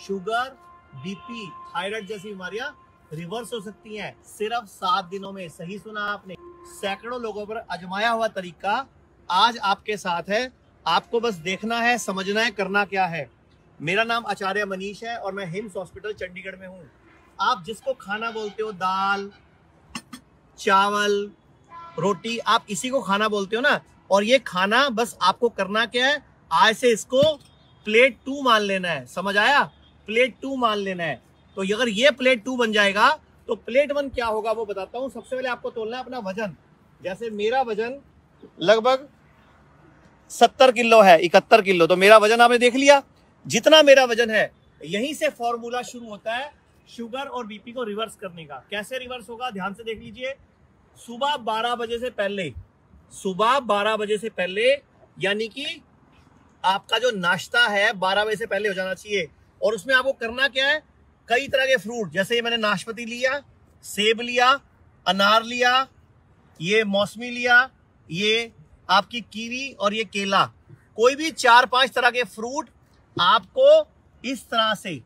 Sugar, BP, thyroid जैसी बीमारियां reverse हो सकती हैं सिर्फ 7 दिनों में। सही सुना आपने, सैकड़ों लोगों पर आजमाया हुआ तरीका आज आपके साथ है। आपको बस देखना है, समझना है, करना क्या है। मेरा नाम आचार्य मनीष है और मैं हिम्स हॉस्पिटल चंडीगढ़ में हूँ। आप जिसको खाना बोलते हो, दाल, चावल, रोटी, आप इसी को खाना बोलते हो ना। और ये खाना बस आपको करना क्या है, आज से इसको प्लेट 2 मान लेना है। समझ आया? प्लेट 2 मान लेना है। तो अगर ये प्लेट 2 बन जाएगा तो प्लेट 1 क्या होगा वो बताता हूं। सबसे पहले आपको तोलना है अपना वजन। जैसे मेरा वजन लगभग 70 किलो है, 71 किलो। तो मेरा वजन आपने देख लिया, जितना मेरा वजन है। यहीं से फॉर्मूला शुरू होता है शुगर और बीपी को रिवर्स करने का। कैसे रिवर्स होगा, ध्यान से देख लीजिए। सुबह 12 बजे से पहले, सुबह 12 बजे से पहले, यानी कि आपका जो नाश्ता है 12 बजे से पहले हो जाना चाहिए। और उसमें आपको करना क्या है, कई तरह के फ्रूट, जैसे ये मैंने नाशपाती लिया, सेब लिया, अनार लिया, ये मौसमी लिया, ये आपकी कीवी और ये केला। कोई भी 4-5 तरह के फ्रूट आपको इस तरह से,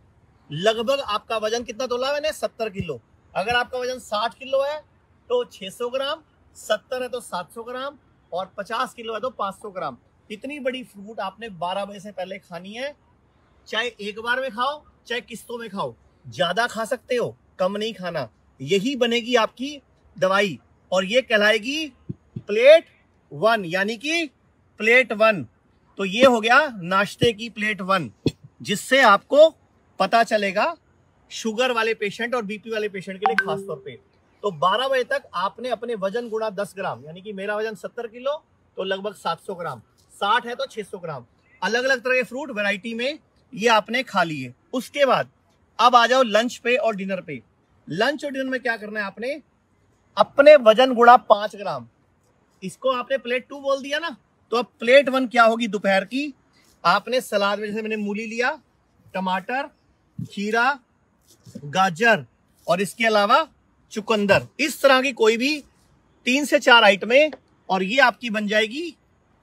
लगभग आपका वजन कितना तोला मैंने, 70 किलो। अगर आपका वजन 60 किलो है तो 600 ग्राम, 70 है तो 700 ग्राम और 50 किलो है तो 500 ग्राम। इतनी बड़ी फ्रूट आपने 12 बजे से पहले खानी है। चाहे एक बार में खाओ, चाहे किस्तों में खाओ। ज्यादा खा सकते हो, कम नहीं खाना। यही बनेगी आपकी दवाई और ये कहलाएगी प्लेट 1, यानी कि प्लेट 1। तो ये हो गया नाश्ते की प्लेट 1, जिससे आपको पता चलेगा शुगर वाले पेशेंट और बीपी वाले पेशेंट के लिए खास तौर पे। तो 12 बजे तक आपने अपने वजन गुणा 10 ग्राम, यानी कि मेरा वजन 70 किलो तो लगभग 700 ग्राम, 60 है तो 600 ग्राम, अलग अलग तरह के फ्रूट वैरायटी में ये आपने खा लिए। उसके बाद अब आ जाओ लंच पे और डिनर पे। लंच और डिनर में क्या करना है आपने, अपने वजन गुणा 5 ग्राम। इसको आपने प्लेट 2 बोल दिया ना, तो अब प्लेट 1 क्या होगी दोपहर की। आपने सलाद में, जैसे मैंने मूली लिया, टमाटर, खीरा, गाजर और इसके अलावा चुकंदर, इस तरह की कोई भी 3 से 4 आइटमें, और ये आपकी बन जाएगी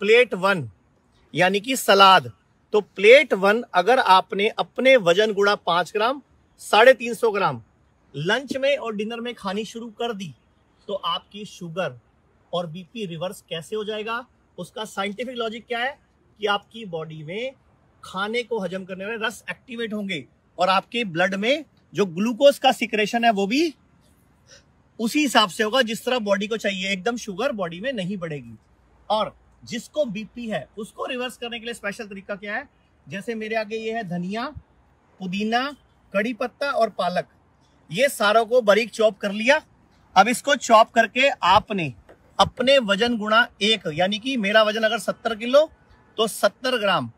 प्लेट 1, यानी कि सलाद। तो प्लेट 1 अगर आपने अपने वजन गुणा 5 ग्राम, 350 ग्राम लंच में और डिनर में खानी शुरू कर दी, तो आपकी शुगर और बीपी रिवर्स कैसे हो जाएगा। उसका साइंटिफिक लॉजिक क्या है कि आपकी बॉडी में खाने को हजम करने वाले रस एक्टिवेट होंगे और आपके ब्लड में जो ग्लूकोज का सिक्रेशन है वो भी उसी हिसाब से होगा जिस तरह बॉडी को चाहिए। एकदम शुगर बॉडी में नहीं बढ़ेगी। और जिसको बीपी है उसको रिवर्स करने के लिए स्पेशल तरीका क्या है, जैसे मेरे आगे ये है धनिया, पुदीना, कड़ी पत्ता और पालक। ये सारों को बारीक चॉप कर लिया। अब इसको चॉप करके आपने अपने वजन गुणा 1, यानी कि मेरा वजन अगर 70 किलो तो 70 ग्राम,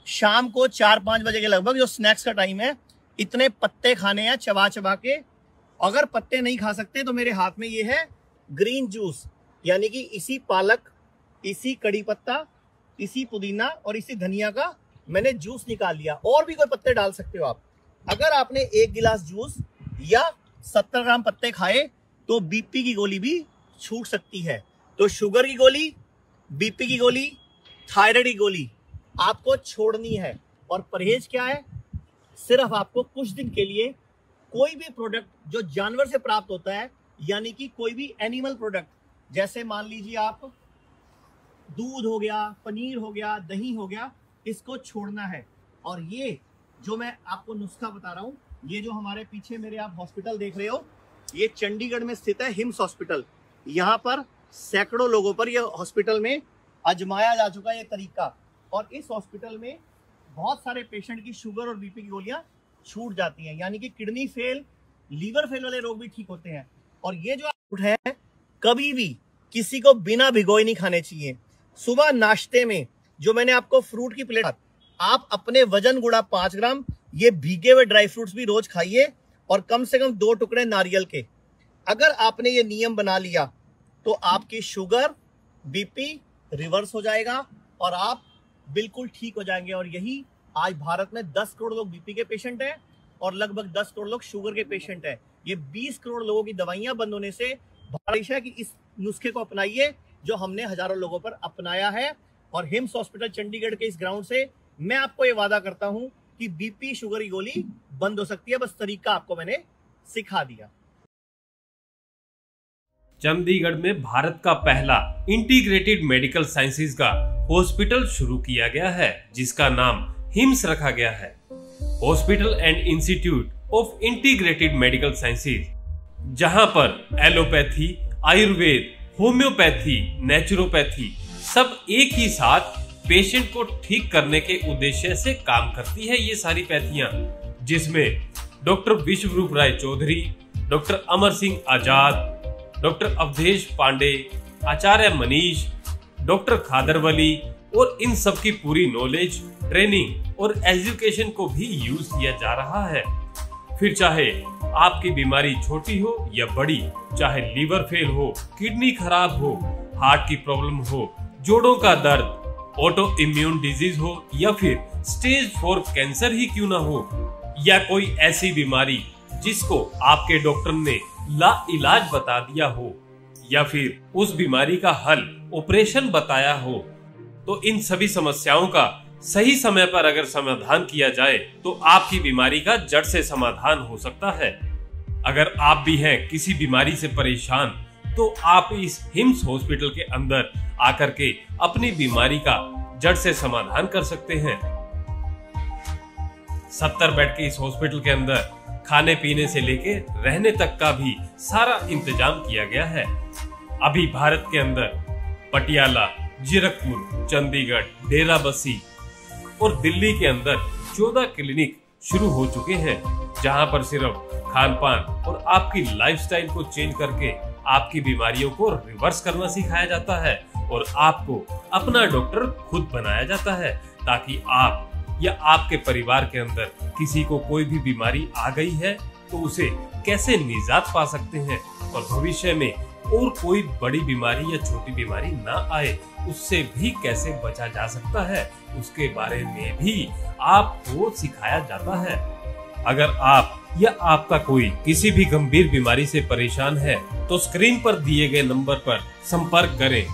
शाम को 4-5 बजे के लगभग, जो स्नैक्स का टाइम है, इतने पत्ते खाने हैं चबा चबा के। अगर पत्ते नहीं खा सकते तो मेरे हाथ में ये है ग्रीन जूस, यानी कि इसी पालक, इसी कड़ी पत्ता, इसी पुदीना और इसी धनिया का मैंने जूस निकाल लिया। और भी कोई पत्ते डाल सकते हो आप। अगर आपने 1 गिलास जूस या 70 ग्राम पत्ते खाए तो बीपी की गोली भी छूट सकती है। तो शुगर की गोली, बीपी की गोली, थायराइड की गोली आपको छोड़नी है। और परहेज क्या है, सिर्फ आपको कुछ दिन के लिए कोई भी प्रोडक्ट जो जानवर से प्राप्त होता है, यानी कि कोई भी एनिमल प्रोडक्ट, जैसे मान लीजिए आप दूध हो गया, पनीर हो गया, दही हो गया, इसको छोड़ना है। और ये जो मैं आपको नुस्खा बता रहा हूं, ये जो हमारे पीछे मेरे आप हॉस्पिटल देख रहे हो, ये चंडीगढ़ में स्थित है हिम्स हॉस्पिटल। यहाँ पर सैकड़ों लोगों पर यह हॉस्पिटल में आजमाया जा चुका है ये तरीका। और इस हॉस्पिटल में बहुत सारे पेशेंट की शुगर और बीपी की गोलियां छूट जाती हैं, यानी कि किडनी फेल, लीवर फेल वाले रोग भी ठीक होते हैं। और ये जो फ्रूट है कभी भी किसी को बिना भिगोए नहीं खाने चाहिए। सुबह नाश्ते में जो मैंने आपको फ्रूट की प्लेट, आप अपने वजन गुणा 5 ग्राम ये भीगे हुए ड्राई फ्रूट्स भी रोज खाइए और कम से कम 2 टुकड़े नारियल के। अगर आपने ये नियम बना लिया तो आपकी शुगर, बीपी रिवर्स हो जाएगा और आप बिल्कुल ठीक हो जाएंगे। और यही आज भारत में 10 करोड़ लोग बीपी के पेशेंट हैं और लगभग 10 करोड़ लोग शुगर के पेशेंट हैं। ये 20 करोड़ लोगों की दवाइयां बंद होने से बारिश है कि इस नुस्खे को अपनाइए जो हमने हजारों लोगों पर अपनाया है। और हिम्स हॉस्पिटल चंडीगढ़ के इस ग्राउंड से मैं आपको ये वादा करता हूं कि बीपी शुगर की गोली बंद हो सकती है। बस तरीका आपको मैंने सिखा दिया। चंडीगढ़ में भारत का पहला इंटीग्रेटेड मेडिकल साइंसेज का हॉस्पिटल शुरू किया गया है, जिसका नाम हिम्स रखा गया है। Hospital and institute of integrated medical sciences, जहां पर एलोपैथी, आयुर्वेद, होम्योपैथी, नेचुरोपैथी सब एक ही साथ पेशेंट को ठीक करने के उद्देश्य से काम करती है। ये सारी पैथियां, जिसमें डॉक्टर विश्वरूप राय चौधरी, डॉक्टर अमर सिंह आजाद, डॉक्टर अवधेश पांडे, आचार्य मनीष, डॉक्टर खादरवली और इन सब की पूरी नॉलेज, ट्रेनिंग और एजुकेशन को भी यूज किया जा रहा है। फिर चाहे आपकी बीमारी छोटी हो या बड़ी, चाहे लीवर फेल हो, किडनी खराब हो, हार्ट की प्रॉब्लम हो, जोड़ों का दर्द, ऑटो इम्यून डिजीज हो या फिर स्टेज 4 कैंसर ही क्यों ना हो, या कोई ऐसी बीमारी जिसको आपके डॉक्टर ने ला इलाज बता दिया हो, या फिर उस बीमारी का हल ऑपरेशन बताया हो, तो इन सभी समस्याओं का सही समय पर अगर समाधान किया जाए तो आपकी बीमारी का जड़ से समाधान हो सकता है। अगर आप भी हैं किसी बीमारी से परेशान, तो आप इस हिम्स हॉस्पिटल के अंदर आकर के अपनी बीमारी का जड़ से समाधान कर सकते हैं। 70 बेड के इस हॉस्पिटल के अंदर खाने पीने से लेके रहने तक का भी सारा इंतजाम किया गया है। अभी भारत के अंदर पटियाला, जीरकपुर, चंडीगढ़, डेराबस्सी और दिल्ली के अंदर 14 क्लिनिक शुरू हो चुके हैं, जहां पर सिर्फ खान पान और आपकी लाइफस्टाइल को चेंज करके आपकी बीमारियों को रिवर्स करना सिखाया जाता है और आपको अपना डॉक्टर खुद बनाया जाता है, ताकि आप या आपके परिवार के अंदर किसी को कोई भी बीमारी आ गई है तो उसे कैसे निजात पा सकते हैं और भविष्य में और कोई बड़ी बीमारी या छोटी बीमारी ना आए, उससे भी कैसे बचा जा सकता है, उसके बारे में भी आपको सिखाया जाता है। अगर आप या आपका कोई किसी भी गंभीर बीमारी से परेशान है तो स्क्रीन पर दिए गए नंबर पर संपर्क करें